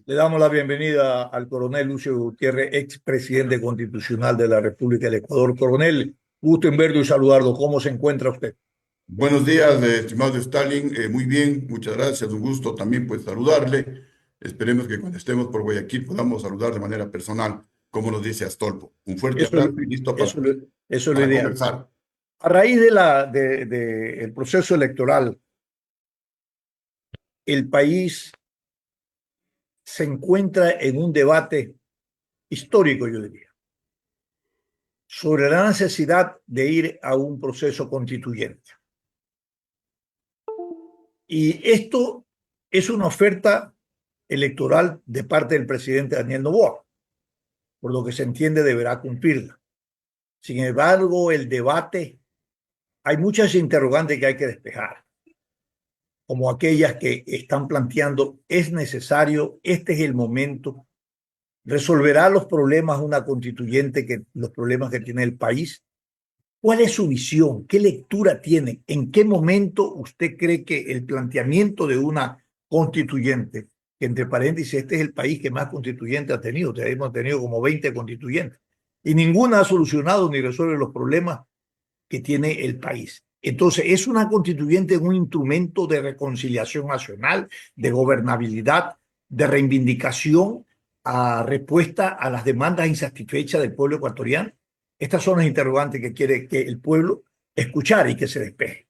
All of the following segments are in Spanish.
Le damos la bienvenida al coronel Lucio Gutiérrez, expresidente constitucional de la República del Ecuador. Coronel, gusto en verlo y saludarlo. ¿Cómo se encuentra usted? Buenos días, estimado Stalin. Muy bien, muchas gracias. Un gusto también pues saludarle. Esperemos que cuando estemos por Guayaquil podamos saludar de manera personal, como nos dice Astolfo. Un fuerte Eso, abrazo y listo eso, eso es lo para ideal. conversar. A raíz el proceso electoral, el país se encuentra en un debate histórico, yo diría, sobre la necesidad de ir a un proceso constituyente. Y esto es una oferta electoral de parte del presidente Daniel Noboa, por lo que se entiende deberá cumplirla. Sin embargo, el debate, hay muchas interrogantes que hay que despejar, como aquellas que están planteando, es necesario, este es el momento, resolverá los problemas una constituyente, los problemas que tiene el país. ¿Cuál es su visión? ¿Qué lectura tiene? ¿En qué momento usted cree que el planteamiento de una constituyente, que entre paréntesis, este es el país que más constituyentes ha tenido, hemos tenido como 20 constituyentes, y ninguna ha solucionado ni resuelve los problemas que tiene el país? Entonces, es una constituyente un instrumento de reconciliación nacional, de gobernabilidad, de reivindicación, a respuesta a las demandas insatisfechas del pueblo ecuatoriano. Estas son las interrogantes que quiere que el pueblo escuchar y que se despeje.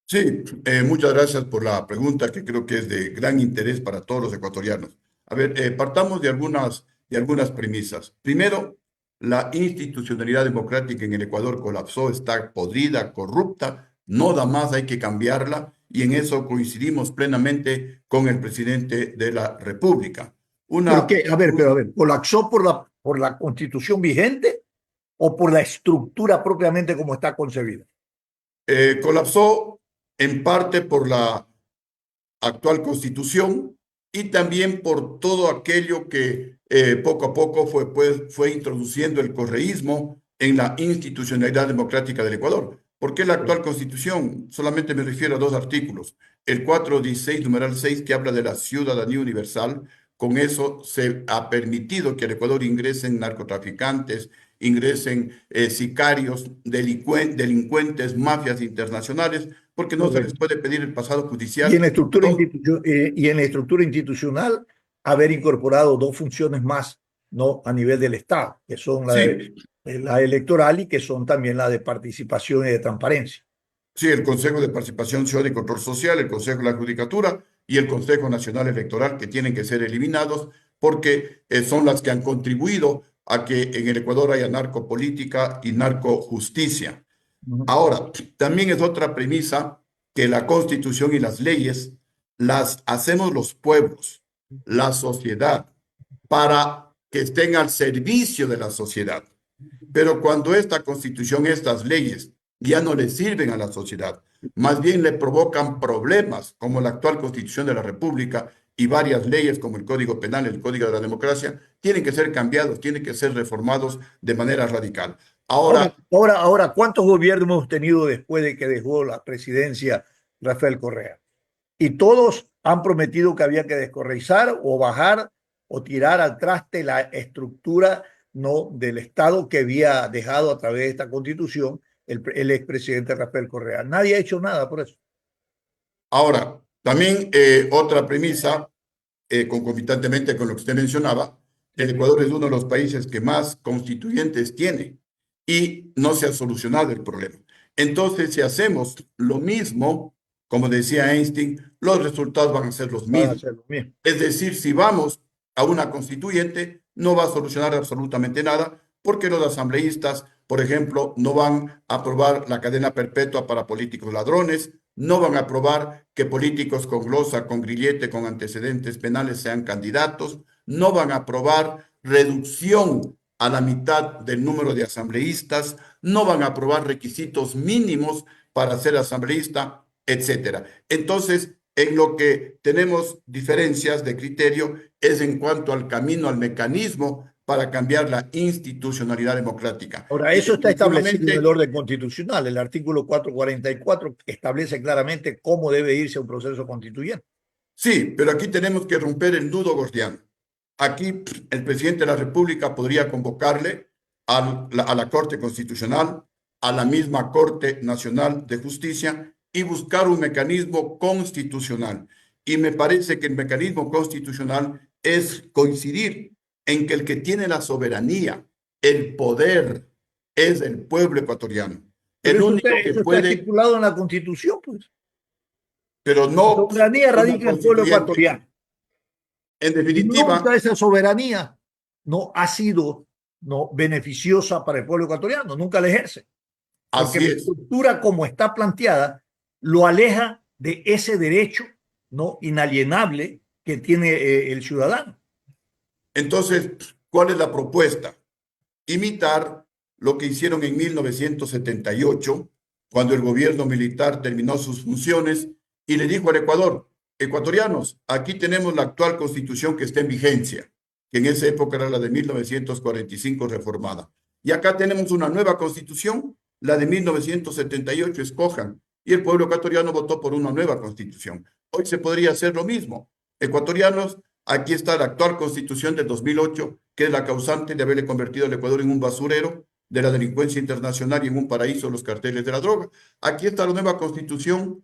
Sí, muchas gracias por la pregunta que creo que es de gran interés para todos los ecuatorianos. A ver, partamos de algunas premisas. Primero, la institucionalidad democrática en el Ecuador colapsó, está podrida, corrupta, no da más, hay que cambiarla y en eso coincidimos plenamente con el presidente de la República. Pero Una, que, a ver, ¿colapsó por la constitución vigente o por la estructura propiamente como está concebida? colapsó en parte por la actual constitución y también por todo aquello que poco a poco fue introduciendo el correísmo en la institucionalidad democrática del Ecuador. ¿Por qué la actual constitución? Solamente me refiero a dos artículos. El 416, numeral 6, que habla de la ciudadanía universal. Con eso se ha permitido que al Ecuador ingresen narcotraficantes, ingresen sicarios, delincuentes, mafias internacionales, porque no se les Correcto. puede pedir el pasado Y en judicial. la estructura, No, y en la estructura institucional haber incorporado dos funciones más, ¿no? A nivel del Estado, que son sí, la electoral y que son también la de participación y de transparencia. sí, el Consejo de Participación Ciudadana y Control Social, el Consejo de la Judicatura y el Consejo Nacional Electoral, que tienen que ser eliminados porque son las que han contribuido a que en el Ecuador haya narcopolítica y narcojusticia. Ujú. Ahora, también es otra premisa que la Constitución y las leyes las hacemos los pueblos, la sociedad, para que estén al servicio de la sociedad. Pero cuando esta Constitución, estas leyes, ya no le sirven a la sociedad, más bien le provocan problemas, como la actual Constitución de la República y varias leyes como el Código Penal, el Código de la Democracia, tienen que ser cambiados, tienen que ser reformados de manera radical. Ahora, ¿Cuántos gobiernos hemos tenido después de que dejó la presidencia Rafael Correa? Y todos han prometido que había que descorreizar o bajar o tirar al traste la estructura, no del Estado que había dejado a través de esta constitución el expresidente Rafael Correa. Nadie ha hecho nada por eso. ahora, también otra premisa, concomitantemente con lo que usted mencionaba, el Sí. Ecuador es uno de los países que más constituyentes tiene y no se ha solucionado el problema. Entonces, si hacemos lo mismo, como decía Einstein, los resultados van a ser los Van a mismos. hacer lo mismo. Es decir, si vamos a una constituyente, no va a solucionar absolutamente nada, porque los asambleístas, por ejemplo, no van a aprobar la cadena perpetua para políticos ladrones, no van a aprobar que políticos con glosa, con grillete, con antecedentes penales sean candidatos, no van a aprobar reducción a la mitad del número de asambleístas, no van a aprobar requisitos mínimos para ser asambleísta, etcétera. Entonces, en lo que tenemos diferencias de criterio es en cuanto al camino, al mecanismo para cambiar la institucionalidad democrática. Ahora, Y eso está establecido en el definitivamente, orden constitucional. El artículo 444 establece claramente cómo debe irse un proceso constituyente. sí, pero aquí tenemos que romper el nudo gordiano. aquí el presidente de la República podría convocarle a la Corte Constitucional, a la misma Corte Nacional de Justicia y buscar un mecanismo constitucional. Y me parece que el mecanismo constitucional es coincidir en que el que tiene la soberanía, el poder, es el pueblo ecuatoriano. Pero El único que eso está puede, estipulado en la Constitución, pues. pero La no soberanía una radica en el pueblo constituyente. ecuatoriano. En Y nunca definitiva, esa soberanía no ha sido no beneficiosa para el pueblo ecuatoriano, nunca la ejerce, porque así la es. estructura como está planteada lo aleja de ese derecho no inalienable que tiene el ciudadano. Entonces, ¿cuál es la propuesta? Imitar lo que hicieron en 1978, cuando el gobierno militar terminó sus funciones y le dijo al Ecuador: ecuatorianos, aquí tenemos la actual constitución que está en vigencia, que en esa época era la de 1945 reformada. Y acá tenemos una nueva constitución, la de 1978, escojan. Y el pueblo ecuatoriano votó por una nueva constitución. Hoy se podría hacer lo mismo. Ecuatorianos, aquí está la actual constitución del 2008, que es la causante de haberle convertido al Ecuador en un basurero de la delincuencia internacional y en un paraíso de los carteles de la droga. Aquí está la nueva constitución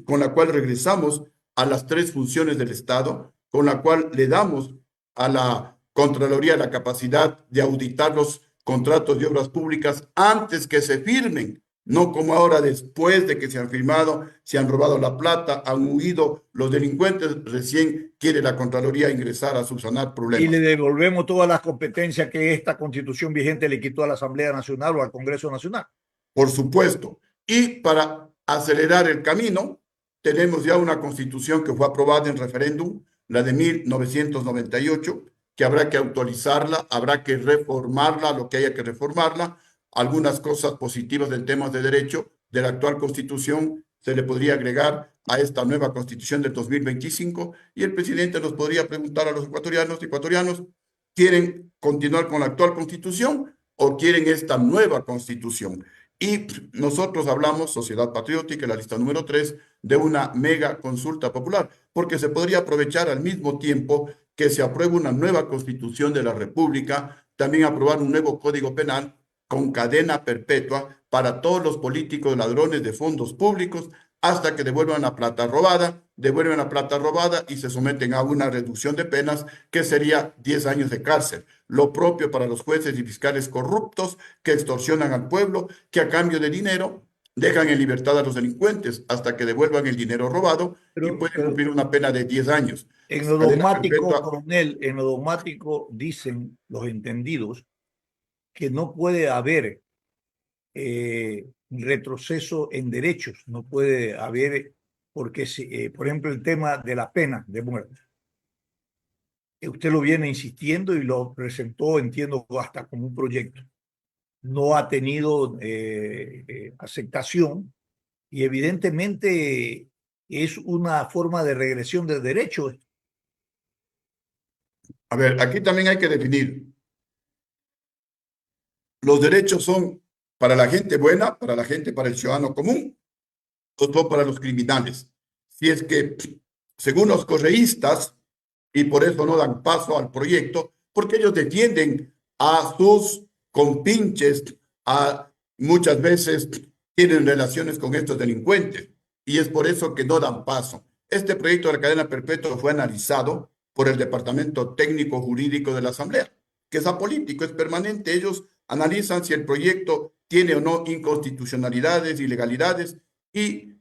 con la cual regresamos a las tres funciones del Estado, con la cual le damos a la Contraloría la capacidad de auditar los contratos de obras públicas antes que se firmen, no como ahora después de que se han firmado, se han robado la plata, han huido los delincuentes, recién quiere la Contraloría ingresar a subsanar Y le problemas. devolvemos todas las competencias que esta constitución vigente le quitó a la Asamblea Nacional o al Congreso Nacional. Por supuesto. Y para acelerar el camino, tenemos ya una constitución que fue aprobada en referéndum, la de 1998, que habrá que actualizarla, habrá que reformarla, lo que haya que reformarla. Algunas cosas positivas del tema de derecho de la actual constitución se le podría agregar a esta nueva constitución del 2025 y el presidente nos podría preguntar a los ecuatorianos, ¿quieren continuar con la actual constitución o quieren esta nueva constitución? Y nosotros hablamos, Sociedad Patriótica, la lista número 3, de una mega consulta popular, porque se podría aprovechar al mismo tiempo que se aprueba una nueva constitución de la República, también aprobar un nuevo código penal con cadena perpetua para todos los políticos ladrones de fondos públicos hasta que devuelvan la plata robada y se someten a una reducción de penas que sería 10 años de cárcel. Lo propio para los jueces y fiscales corruptos que extorsionan al pueblo, que a cambio de dinero dejan en libertad a los delincuentes hasta que devuelvan el dinero robado y pueden Pero cumplir una pena de 10 años. en lo Cadena dogmático, perpetua. coronel, en lo dogmático dicen los entendidos que no puede haber retroceso en derechos, no puede haber, porque si, por ejemplo, el tema de la pena de muerte. Usted lo viene insistiendo y lo presentó, entiendo, hasta como un proyecto. No ha tenido aceptación y evidentemente es una forma de regresión del derecho. A ver, aquí también hay que definir. Los derechos son para la gente buena, para la gente, para el ciudadano común, o son para los criminales. Si es que, según los correístas, y por eso no dan paso al proyecto, porque ellos defienden a sus compinches, muchas veces tienen relaciones con estos delincuentes, y es por eso que no dan paso. Este proyecto de la cadena perpetua fue analizado por el Departamento Técnico Jurídico de la Asamblea, que es apolítico, es permanente. Ellos analizan si el proyecto tiene o no inconstitucionalidades, ilegalidades, y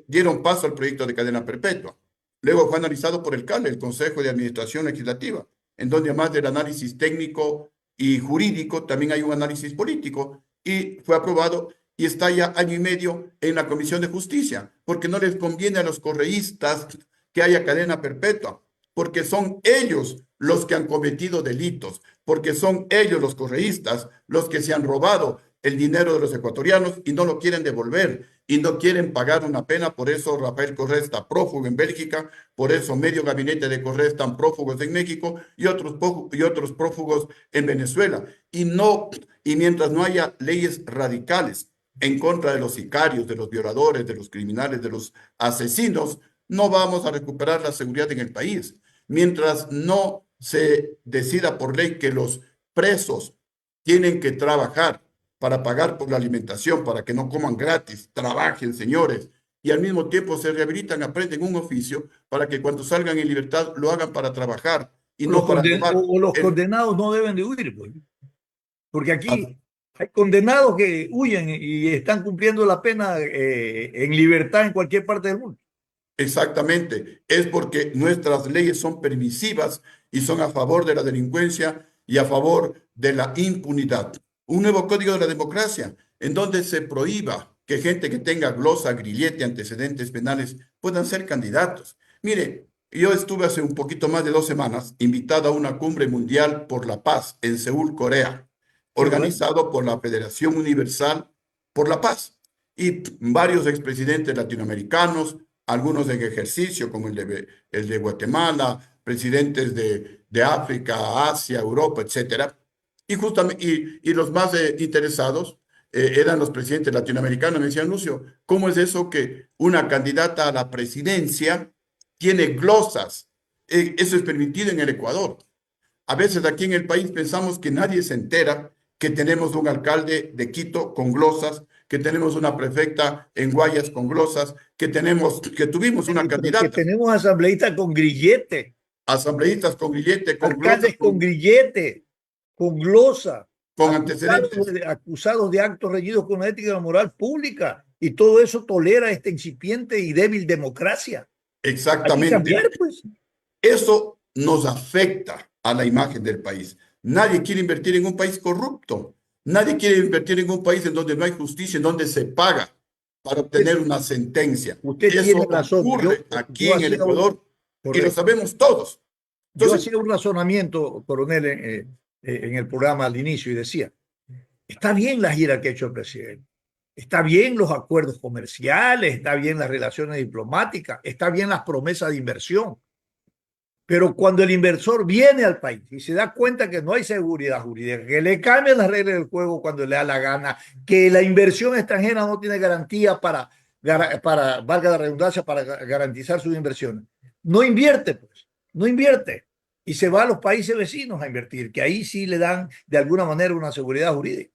dieron paso al proyecto de cadena perpetua. Luego fue analizado por el CALE, el Consejo de Administración Legislativa, en donde además del análisis técnico y jurídico, también hay un análisis político, y fue aprobado y está ya año y medio en la Comisión de Justicia, porque no les conviene a los correístas que haya cadena perpetua, porque son ellos los que han cometido delitos, porque son ellos los correístas los que se han robado el dinero de los ecuatorianos y no lo quieren devolver y no quieren pagar una pena. Por eso Rafael Correa está prófugo en Bélgica, por eso medio gabinete de Correa están prófugos en México y otros prófugos en Venezuela. Y mientras no haya leyes radicales en contra de los sicarios, de los violadores, de los criminales, de los asesinos, no vamos a recuperar la seguridad en el país. Mientras no se decida por ley que los presos tienen que trabajar para pagar por la alimentación, para que no coman gratis, trabajen, señores, y al mismo tiempo se rehabilitan, aprenden un oficio para que cuando salgan en libertad lo hagan para trabajar y no para robar. O los condenados no deben de huir, pues, porque aquí hay condenados que huyen y están cumpliendo la pena en libertad en cualquier parte del mundo. Exactamente, es porque nuestras leyes son permisivas y son a favor de la delincuencia y a favor de la impunidad. Un nuevo código de la democracia en donde se prohíba que gente que tenga glosa, grillete, antecedentes penales puedan ser candidatos. Mire, yo estuve hace un poquito más de 2 semanas invitado a una cumbre mundial por la paz en Seúl, Corea, Qué bueno. organizado por la Federación Universal por la Paz y varios expresidentes latinoamericanos, algunos en ejercicio, como el de Guatemala, presidentes de África, Asia, Europa, etcétera. Y, justamente, y los más interesados eran los presidentes latinoamericanos. Me decían, Lucio, ¿cómo es eso que una candidata a la presidencia tiene glosas? Eso es permitido en el Ecuador. A veces aquí en el país pensamos que nadie se entera que tenemos un alcalde de Quito con glosas, que tenemos una prefecta en Guayas con glosas, que tuvimos una Que candidata, tenemos asambleístas con grillete, asambleístas con grillete, con glosas, alcaldes con grillete, con glosa, con antecedentes. acusados de actos reñidos con la ética y la moral pública. Y todo eso tolera esta incipiente y débil democracia. Hay que Exactamente. cambiar, pues. Eso nos afecta a la imagen del país. Nadie quiere invertir en un país corrupto. Nadie quiere invertir en un país en donde no hay justicia, en donde se paga para obtener una sentencia. Usted Eso tiene razón. ocurre aquí Yo en el hacía Ecuador y lo correcto. sabemos todos. Yo Entonces, hacía un razonamiento, coronel, en el programa al inicio y decía, está bien la gira que ha hecho el presidente, está bien los acuerdos comerciales, está bien las relaciones diplomáticas, está bien las promesas de inversión, pero cuando el inversor viene al país y se da cuenta que no hay seguridad jurídica, que le cambian las reglas del juego cuando le da la gana, que la inversión extranjera no tiene garantía valga la redundancia, para garantizar sus inversiones, no invierte, pues, no invierte. Y se va a los países vecinos a invertir, que ahí sí le dan de alguna manera una seguridad jurídica.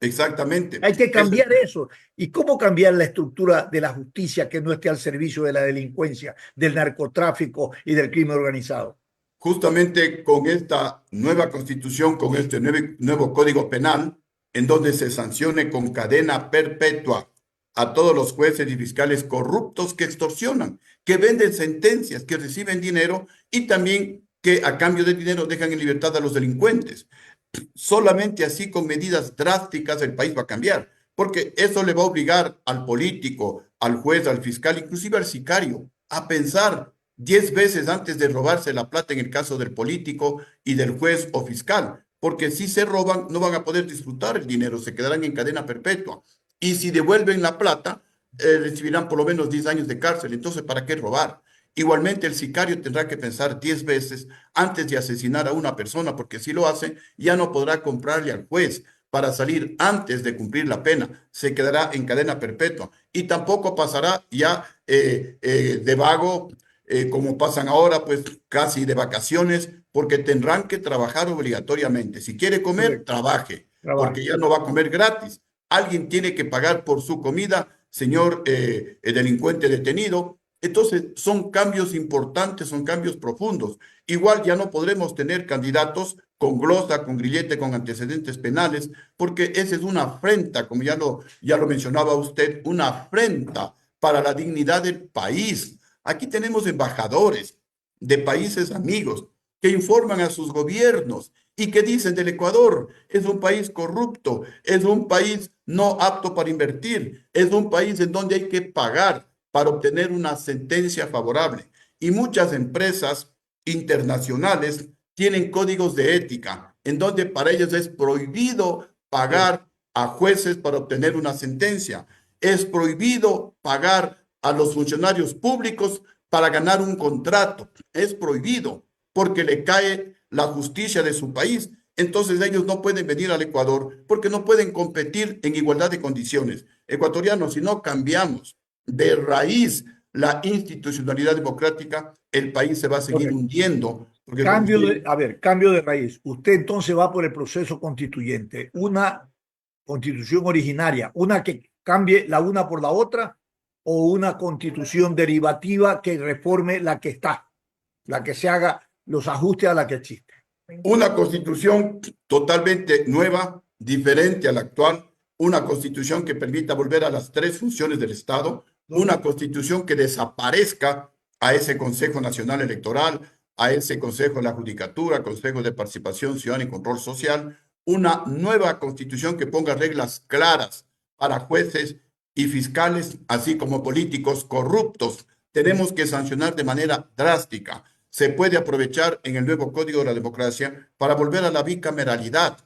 exactamente. Hay que cambiar eso. ¿Y cómo cambiar la estructura de la justicia que no esté al servicio de la delincuencia, del narcotráfico y del crimen organizado? Justamente con esta nueva constitución, con este nuevo código penal, en donde se sancione con cadena perpetua a todos los jueces y fiscales corruptos que extorsionan, que venden sentencias, que reciben dinero y también que a cambio de dinero dejan en libertad a los delincuentes. Solamente así, con medidas drásticas, el país va a cambiar, porque eso le va a obligar al político, al juez, al fiscal, inclusive al sicario, a pensar 10 veces antes de robarse la plata en el caso del político y del juez o fiscal, porque si se roban no van a poder disfrutar el dinero, se quedarán en cadena perpetua. Y si devuelven la plata, recibirán por lo menos 10 años de cárcel. Entonces, ¿para qué robar? Igualmente, el sicario tendrá que pensar 10 veces antes de asesinar a una persona, porque si lo hace, ya no podrá comprarle al juez para salir antes de cumplir la pena. Se quedará en cadena perpetua y tampoco pasará ya de vago, como pasan ahora, pues casi de vacaciones, porque tendrán que trabajar obligatoriamente. Si quiere comer, Correcto. trabaje, porque Trabajo. ya no va a comer gratis. Alguien tiene que pagar por su comida, señor delincuente detenido. Entonces, son cambios importantes, son cambios profundos. Igual ya no podremos tener candidatos con glosa, con grillete, con antecedentes penales, porque esa es una afrenta, como ya lo mencionaba usted, una afrenta para la dignidad del país. Aquí tenemos embajadores de países amigos que informan a sus gobiernos y que dicen del Ecuador, es un país corrupto, es un país no apto para invertir, es un país en donde hay que pagar para obtener una sentencia favorable. Y muchas empresas internacionales tienen códigos de ética en donde para ellos es prohibido pagar a jueces para obtener una sentencia. Es prohibido pagar a los funcionarios públicos para ganar un contrato. Es prohibido porque le cae la justicia de su país. Entonces ellos no pueden venir al Ecuador porque no pueden competir en igualdad de condiciones. Ecuatorianos, si no cambiamos de raíz la institucionalidad democrática, el país se va a seguir Correcto. hundiendo Porque cambio de raíz. Usted entonces va por el proceso constituyente, una constitución originaria, una que cambie la una por la otra o una constitución derivativa que reforme la que está, la que se haga los ajustes a la que existe. una constitución totalmente nueva, diferente a la actual, una constitución que permita volver a las tres funciones del Estado, una constitución que desaparezca a ese Consejo Nacional Electoral, a ese Consejo de la Judicatura, Consejo de Participación Ciudadana y Control Social, una nueva constitución que ponga reglas claras para jueces y fiscales, así como políticos corruptos. Tenemos que sancionar de manera drástica. Se puede aprovechar en el nuevo Código de la Democracia para volver a la bicameralidad,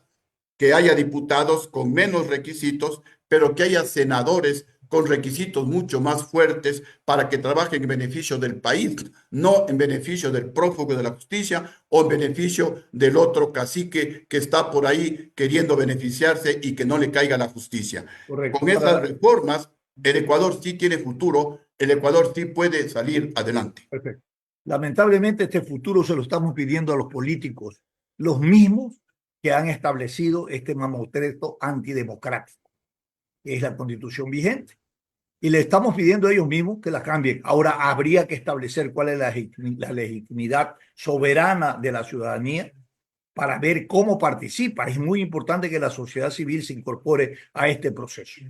que haya diputados con menos requisitos, pero que haya senadores con requisitos mucho más fuertes para que trabajen en beneficio del país, no en beneficio del prófugo de la justicia o en beneficio del otro cacique que está por ahí queriendo beneficiarse y que no le caiga la justicia. Correcto. Con esas reformas, el Ecuador sí tiene futuro, el Ecuador sí puede salir adelante. Perfecto. Lamentablemente este futuro se lo estamos pidiendo a los políticos, los mismos que han establecido este mamotreto antidemocrático, que es la constitución vigente. Y le estamos pidiendo a ellos mismos que la cambien. Ahora habría que establecer cuál es la legitimidad soberana de la ciudadanía para ver cómo participa. Es muy importante que la sociedad civil se incorpore a este proceso.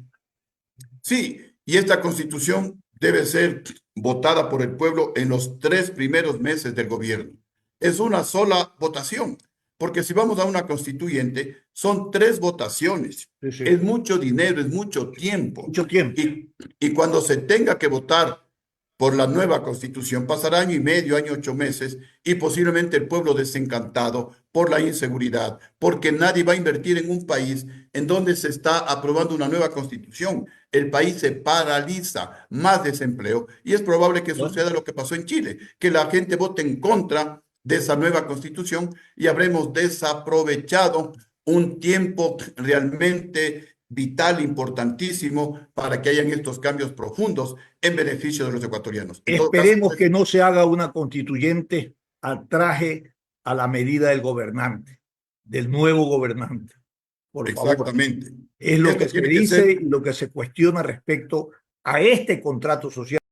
Sí, y esta constitución debe ser votada por el pueblo en los 3 primeros meses del gobierno. Es una sola votación, porque si vamos a una constituyente, son 3 votaciones. Sí, sí. Es mucho dinero, es mucho tiempo. Mucho tiempo. Y cuando se tenga que votar por la nueva constitución, pasará año y medio, año 8 meses, y posiblemente el pueblo desencantado por la inseguridad, porque nadie va a invertir en un país en donde se está aprobando una nueva constitución. El país se paraliza, más desempleo, y es probable que suceda lo que pasó en Chile, que la gente vote en contra de esa nueva constitución y habremos desaprovechado un tiempo realmente vital, importantísimo, para que hayan estos cambios profundos en beneficio de los ecuatorianos. Esperemos que no se haga una constituyente al traje, a la medida del gobernante, del nuevo gobernante. Por favor. Exactamente. Es lo que se dice y lo que se cuestiona respecto a este contrato social.